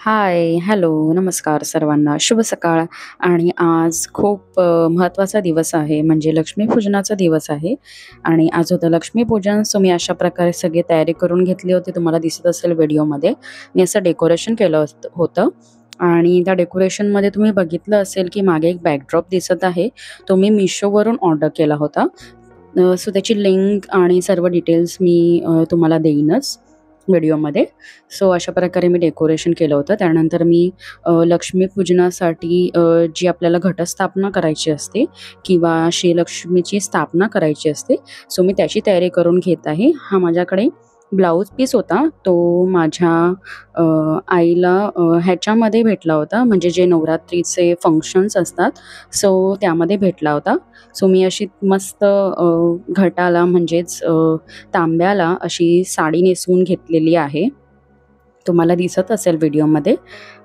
हाय, hello, नमस्कार सर्वांना. शुभ सकाळ. आणि आज खूप महत्त्वाचा दिवस आहे, म्हणजे लक्ष्मीपूजनाचा दिवस आहे. आणि आज होतं लक्ष्मीपूजन. सो मी अशा प्रकारे सगळी तयारी करून घेतली होती. तुम्हाला दिसत असेल व्हिडिओमध्ये. मी असं डेकोरेशन केलं होतं. आणि त्या डेकोरेशनमध्ये तुम्ही बघितलं असेल, की मागे एक बॅकड्रॉप दिसत आहे. तो मी Meeshoवरून ऑर्डर केला होता. सो त्याची लिंक आणि सर्व डिटेल्स मी तुम्हाला देईनच व्हिडिओमध्ये. सो अशा प्रकारे मी डेकोरेशन केलं होतं. त्यानंतर मी लक्ष्मीपूजनासाठी जी आपल्याला घटस्थापना करायची असते किंवा श्रीलक्ष्मीची स्थापना करायची असते, सो मी त्याची तयारी करून घेत आहे. हा माझ्याकडे ब्लाऊज पीस होता. तो माझ्या आईला ह्याच्यामध्ये भेटला होता, म्हणजे जे नवरात्रीचे फंक्शन्स असतात, सो त्यामध्ये भेटला होता. सो मी अशी मस्त घटाला म्हणजेच तांब्याला अशी साडी नेसवून घेतलेली आहे. तुम्हाला दिसत असेल व्हिडिओमध्ये.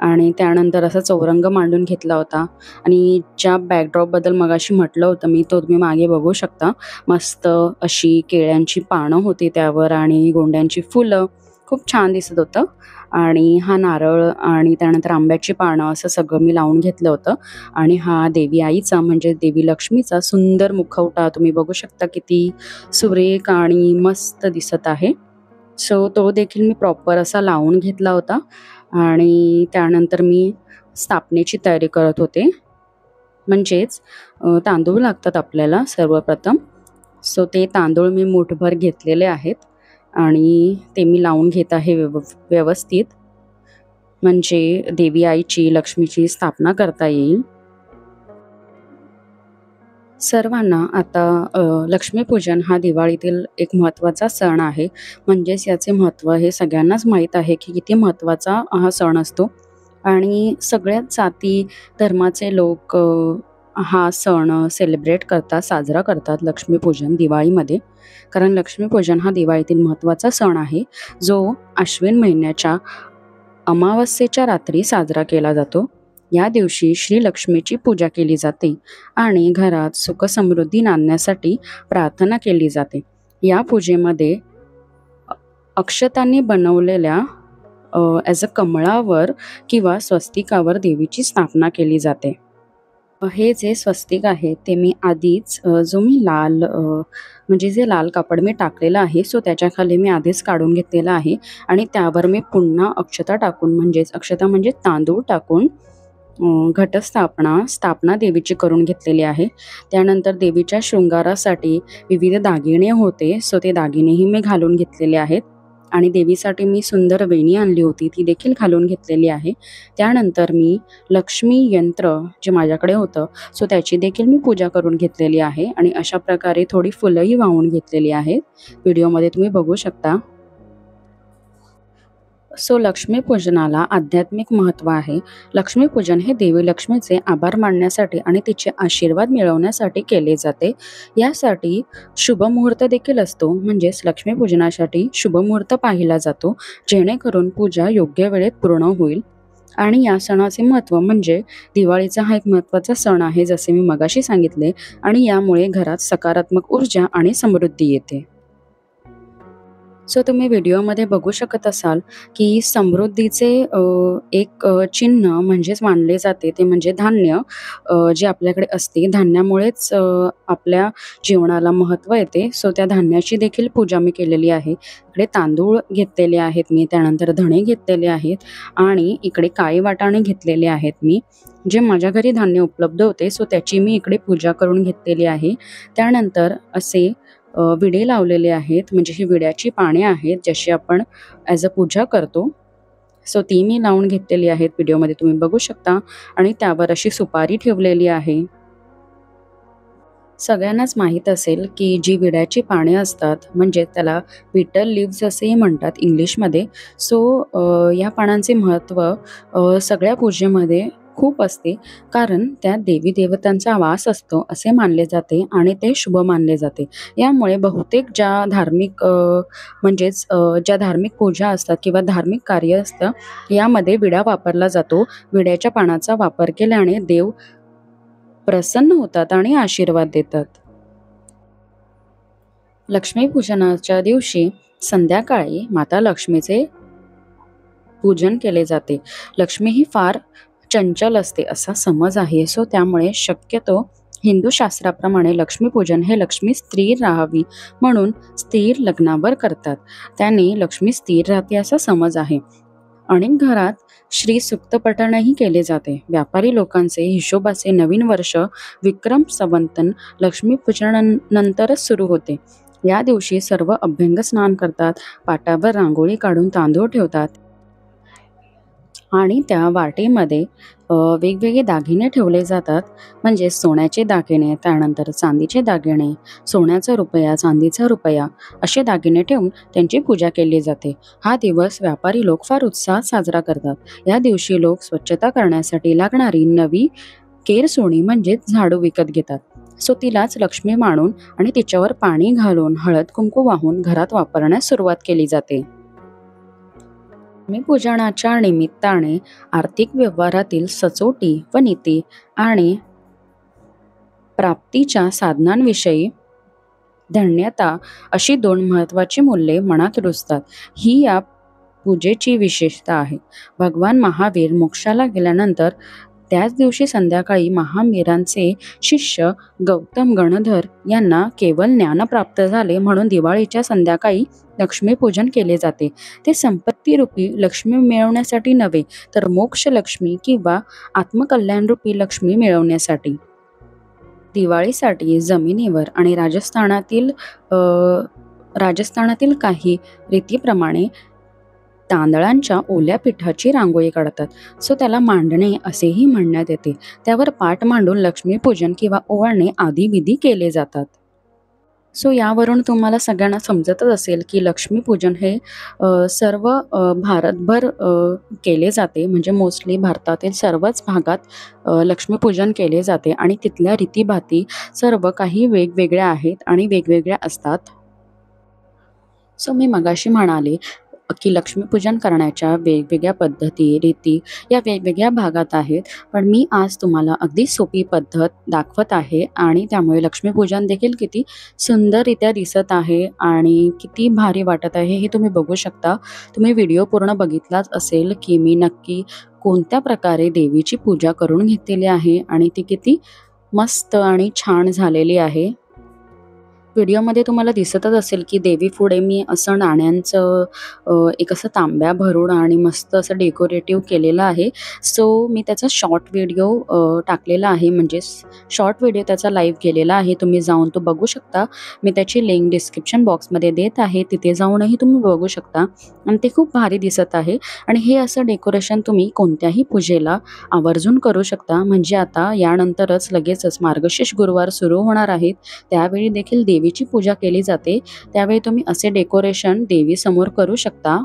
आणि त्यानंतर असा चौरंग मांडून घेतला होता. आणि ज्या बॅकड्रॉपबद्दल मगाशी म्हटलं होतं मी, तो तुम्ही मागे बघू शकता. मस्त अशी केळ्यांची पानं होती त्यावर आणि गोंड्यांची फुलं. खूप छान दिसत होतं. आणि हा नारळ आणि त्यानंतर आंब्याची पानं असं सगळं मी लावून घेतलं होतं. आणि हा देवी आईचा म्हणजे देवी लक्ष्मीचा सुंदर मुखवटा तुम्ही बघू शकता, किती सुरेख आणि मस्त दिसत आहे. सो तो देखील मी प्रॉपर असा लावून घेतला होता. आणि त्यानंतर मी स्थापनेची तयारी करत होते. म्हणजेच तांदूळ लागतात आपल्याला सर्वप्रथम. सो ते तांदूळ मी मूठभर घेतलेले आहेत आणि ते मी लावून घेत आहे व्यवस्थित, म्हणजे देवी आईची लक्ष्मीची स्थापना करता येईल. सर्वांना आता लक्ष्मीपूजन हा दिवाळीतील एक महत्त्वाचा सण आहे. म्हणजेच याचे महत्त्व हे सगळ्यांनाच माहीत आहे, की किती महत्त्वाचा हा सण असतो. आणि सगळ्याच जाती धर्माचे लोक हा सण सेलिब्रेट करतात, साजरा करतात लक्ष्मीपूजन दिवाळीमध्ये. कारण लक्ष्मीपूजन हा दिवाळीतील महत्त्वाचा सण आहे, जो आश्विन महिन्याच्या अमावस्येच्या रात्री साजरा केला जातो. या दिवशी श्री लक्ष्मीची पूजा केली जाते आणि घरात सुखसमृद्धी नांदण्यासाठी प्रार्थना केली जाते. या पूजेमध्ये अक्षतांनी बनवलेल्या ॲज अ कमळावर किंवा स्वस्तिकावर देवीची स्थापना केली जाते. हे जे स्वस्तिक आहे ते मी आधीच जो मी लाल म्हणजे जे लाल कापड मी टाकलेलं आहे, सो त्याच्याखाली मी आधीच काढून घेतलेलं आहे. आणि त्यावर मी पुन्हा अक्षता टाकून, म्हणजेच अक्षता म्हणजे तांदूळ टाकून स्थापना देवीची करून घेतलेली आहे. त्यानंतर देवीच्या शृंगारासाठी विविध दागिने होते, सो ते दागिनेही मी घालून घेतलेले आहेत. आणि देवीसाठी मी सुंदर वेणी आणली होती, ती देखील घालून घेतलेली आहे. त्यानंतर मी लक्ष्मी यंत्र जे माझ्याकडे होतं, सो त्याची देखील मी पूजा करून घेतलेली आहे. आणि अशा प्रकारे थोडी फुलंही वाहून घेतलेली आहेत. व्हिडिओमध्ये तुम्ही बघू शकता. सो लक्ष्मीपूजनाला आध्यात्मिक महत्त्व आहे. लक्ष्मीपूजन हे देवी लक्ष्मीचे आभार मानण्यासाठी आणि तिचे आशीर्वाद मिळवण्यासाठी केले जाते. यासाठी शुभमुहूर्त देखील असतो, म्हणजेच लक्ष्मीपूजनासाठी शुभमुहूर्त पाहिला जातो, जेणेकरून पूजा योग्य वेळेत पूर्ण होईल. आणि या सणाचे महत्त्व म्हणजे दिवाळीचा हा एक महत्त्वाचा सण आहे, जसे मी मगाशी सांगितले. आणि यामुळे घरात सकारात्मक ऊर्जा आणि समृद्धी येते. सो तुम्ही व्हिडिओमध्ये बघू शकत असाल, की समृद्धीचे एक चिन्ह म्हणजेच मानले जाते, ते म्हणजे धान्य जे आपल्याकडे असते. धान्यामुळेच आपल्या जीवनाला महत्त्व येते. सो त्या धान्याची देखील पूजा मी केलेली आहे. इकडे तांदूळ घेतलेले आहेत मी, त्यानंतर धणे घेतलेले आहेत आणि इकडे काळे वाटाणे घेतलेले आहेत मी. जे माझ्या घरी धान्य उपलब्ध होते, सो त्याची मी इकडे पूजा करून घेतलेली आहे. त्यानंतर असे विडे लावलेले आहेत, म्हणजे ही विड्याची पाने आहेत, जशी आपण ॲज अ पूजा करतो. सो ती मी लावून घेतलेली आहेत, व्हिडिओमध्ये तुम्ही बघू शकता. आणि त्यावर अशी सुपारी ठेवलेली आहे. सगळ्यांनाच माहीत असेल, की जी विड्याची पाने असतात, म्हणजे त्याला बिटर लीव्हज असेही म्हणतात इंग्लिशमध्ये. सो या पानांचे महत्त्व सगळ्या पूजेमध्ये खूप असते, कारण त्यात देवी देवतांचा वास असतो असे मानले जाते आणि ते शुभ मानले जाते. यामुळे बहुतेक ज्या धार्मिक ज्या धार्मिक पूजा असतात किंवा धार्मिक कार्य असतं, यामध्ये विडा वापरला जातो. विड्याच्या पानाचा वापर केल्याने देव प्रसन्न होतात आणि आशीर्वाद देतात. लक्ष्मीपूजनाच्या दिवशी संध्याकाळी माता लक्ष्मीचे पूजन केले जाते. लक्ष्मी ही फार चंचल असते असा समज आहे. सो त्यामुळे शक्यतो हिंदू शास्त्राप्रमाणे लक्ष्मीपूजन हे लक्ष्मी स्थिर राहावी म्हणून स्थिर लग्नावर करतात. त्याने लक्ष्मी स्थिर राहते असा समज आहे. अनेक घरात श्री सुक्त पठणही केले जाते. व्यापारी लोकांचे हिशोबाचे नवीन वर्ष विक्रम संवत लक्ष्मीपूजनानंतरच सुरू होते. या दिवशी सर्व अभ्यंग स्नान करतात, पाटावर रांगोळी काढून तांदूळ ठेवतात आणि त्या वाटेमध्ये वेगवेगळे दागिने ठेवले जातात. म्हणजे सोन्याचे दागिने, त्यानंतर चांदीचे दागिने, सोन्याचा रुपया, चांदीचा रुपया असे दागिने ठेवून त्यांची पूजा केली जाते. हा दिवस व्यापारी लोक फार उत्साहात साजरा करतात. या दिवशी लोक स्वच्छता करण्यासाठी लागणारी नवी केरसुणी म्हणजेच झाडू विकत घेतात. सो तिलाच लक्ष्मी मानून आणि तिच्यावर पाणी घालून हळद कुंकू वाहून घरात वापरण्यास सुरुवात केली जाते. लक्ष्मीपूजनाच्या निमित्ताने आर्थिक व्यवहारातील सचोटी व नीती आणि प्राप्तीच्या साधनांविषयी धन्यता अशी 2 महत्त्वाची मूल्ये मनात रुजतात. ही या पूजेची विशेषता आहे. भगवान महावीर मोक्षाला गेल्यानंतर त्याच दिवशी संध्याकाळी महावीरांचे शिष्य गौतम गणधर यांना केवळ ज्ञान प्राप्त झाले म्हणून दिवाळीच्या संध्याकाळी लक्ष्मीपूजन केले जाते. ते संपत्तीरूपी लक्ष्मी मिळवण्यासाठी नव्हे, तर मोक्ष लक्ष्मी किंवा आत्मकल्याणरूपी लक्ष्मी मिळवण्यासाठी. दिवाळीसाठी जमिनीवर आणि राजस्थानातील काही रीतीप्रमाणे तांदळांच्या ओल्या पिठाची रांगोळी काढतात. सो त्याला मांडणे असेही म्हणण्यात येते. त्यावर पाट मांडून लक्ष्मीपूजन किंवा ओवाळणे आदी विधी केले जातात. सो यावरून तुम्हाला सगळ्यांना समजतच असेल की लक्ष्मीपूजन हे सर्व भारतभर केले जाते. म्हणजे मोस्टली भारतातील सर्वच भागात लक्ष्मीपूजन केले जाते आणि तिथल्या रीतीभाती सर्व काही वेगवेगळ्या आहेत आणि वेगवेगळ्या असतात. सो मी मगाशी म्हणाले की लक्ष्मीपूजन करण्याच्या वेगवेगळ्या पद्धती, रीती या वेगवेगळ्या भागात आहेत. पण मी आज तुम्हाला अगदी सोपी पद्धत दाखवत आहे आणि त्यामुळे लक्ष्मीपूजन देखील किती सुंदररित्या दिसत आहे आणि किती भारी वाटत आहे हे तुम्ही बघू शकता. तुम्ही व्हिडिओ पूर्ण बघितलाच असेल की मी नक्की कोणत्या प्रकारे देवीची पूजा करून घेतलेली आहे आणि ती किती मस्त आणि छान झालेली आहे. व्हिडिओमध्ये तुम्हाला दिसतच असेल की देवी पुढे मी असं नाण्यांचं एक असं तांब्या भरून आणि मस्त असं डेकोरेटिव्ह केलेलं आहे. सो मी त्याचा शॉर्ट व्हिडिओ टाकलेला आहे, म्हणजे शॉर्ट व्हिडिओ त्याचा लाईव्ह केलेला आहे. तुम्ही जाऊन तो बघू शकता. मी त्याची लिंक डिस्क्रिप्शन बॉक्समध्ये देत आहे, तिथे जाऊनही तुम्ही बघू शकता आणि ते खूप भारी दिसत आहे. आणि हे असं डेकोरेशन तुम्ही कोणत्याही पूजेला आवर्जून करू शकता. म्हणजे आता यानंतरच लगेचच मार्गशीर्ष गुरुवार सुरू होणार आहेत, त्यावेळी देखील देवीची पूजा केली जाते. त्यावेळी तुम्ही असे डेकोरेशन देवीसमोर करू शकता.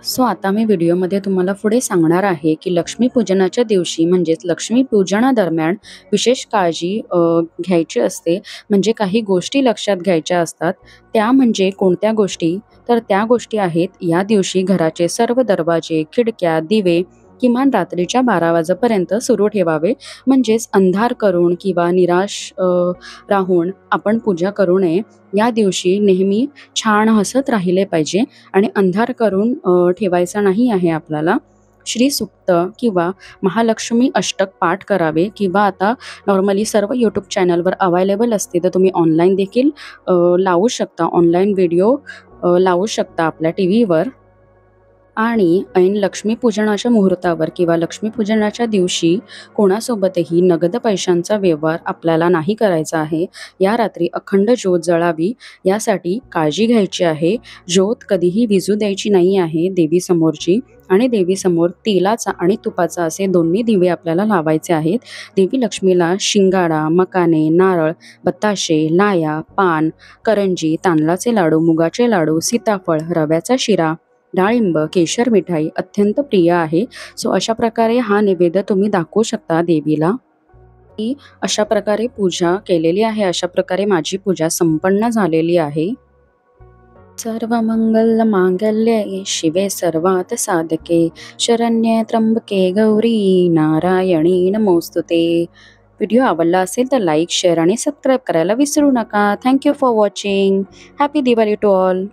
सो आता मी व्हिडिओमध्ये तुम्हाला पुढे सांगणार आहे की लक्ष्मीपूजनाच्या दिवशी म्हणजेच लक्ष्मीपूजनादरम्यान विशेष काळजी घ्यायची असते. म्हणजे काही गोष्टी लक्षात घ्यायच्या असतात. त्या म्हणजे कोणत्या गोष्टी? तर त्या गोष्टी आहेत, या दिवशी घराचे सर्व दरवाजे, खिडक्या, दिवे किमान रात्रीच्या 12 वाजेपर्यंत सुरू ठेवावे. म्हणजेच अंधार करून किंवा निराश राहून आपण पूजा करू नये. या दिवशी नेहमी छान हसत राहिले पाहिजे आणि अंधार करून ठेवायचा नाही आहे आपल्याला. श्री सुक्त किंवा महालक्ष्मी अष्टक पाठ करावे किंवा आता नॉर्मली सर्व यूट्यूब चॅनलवर अवेलेबल असते, तर तुम्ही ऑनलाईन देखील लावू शकता. ऑनलाईन व्हिडिओ लावू शकता आपल्या टीव्हीवर. आणि ऐन लक्ष्मीपूजनाच्या मुहूर्तावर किंवा लक्ष्मीपूजनाच्या दिवशी कोणासोबतही नगद पैशांचा व्यवहार आपल्याला नाही करायचा आहे. या रात्री अखंड ज्योत जळावी यासाठी काळजी घ्यायची आहे. ज्योत कधीही विझू द्यायची नाही आहे देवीसमोरची. आणि देवीसमोर तेलाचा आणि तुपाचा असे दोन्ही दिवे आपल्याला लावायचे आहेत. देवी लक्ष्मीला शिंगाडा, मकाने, नारळ, बताशे, लाया, पान, करंजी, तांदळाचे लाडू, मुगाचे लाडू, सीताफळ, रव्याचा शिरा, डाळिंब, केशर मिठाई अत्यंत प्रिय आहे. सो अशा प्रकारे हा नैवेद्य तुम्ही दाखवू शकता देवीला. मी अशा प्रकारे पूजा केलेली आहे. अशा प्रकारे माझी पूजा संपन्न झालेली आहे. सर्व मंगल मांगल्ये शिवे सर्वात साधके शरण्ये त्र्यंबके गौरी नारायणी नमोस्तुते. व्हिडिओ आवडला असेल तर लाईक, शेअर आणि सबस्क्राईब करायला विसरू नका. Thank you for watching. Happy Diwali to all.